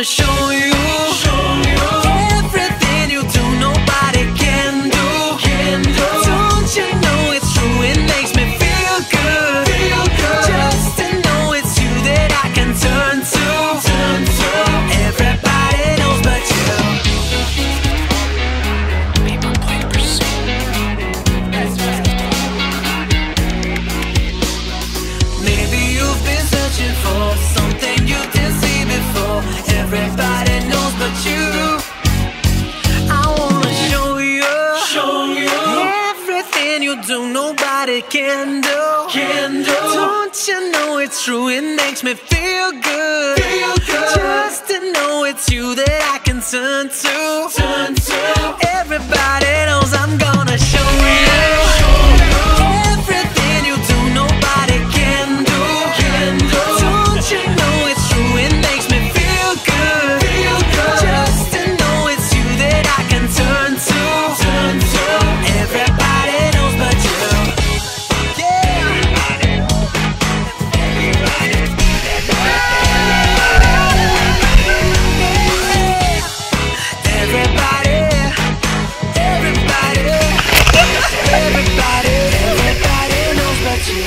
show you everything you do, nobody can do. Don't you know it's true? It makes me feel good. Just to know it's you that I can turn to. Everybody knows but you. People play pursuit. Maybe you've been searching for something you didn't see before. Everybody knows but you. I wanna show you everything you do, nobody can do. Don't you know it's true? It makes me feel good. Just to know it's you that I can turn to. Everybody knows I'm gonna show you everything you do, nobody can do. Don't you know it's true? It makes me feel good. Just to know it's you that I can turn to. Everybody knows but you. Everybody knows but you.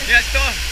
Ya, stop.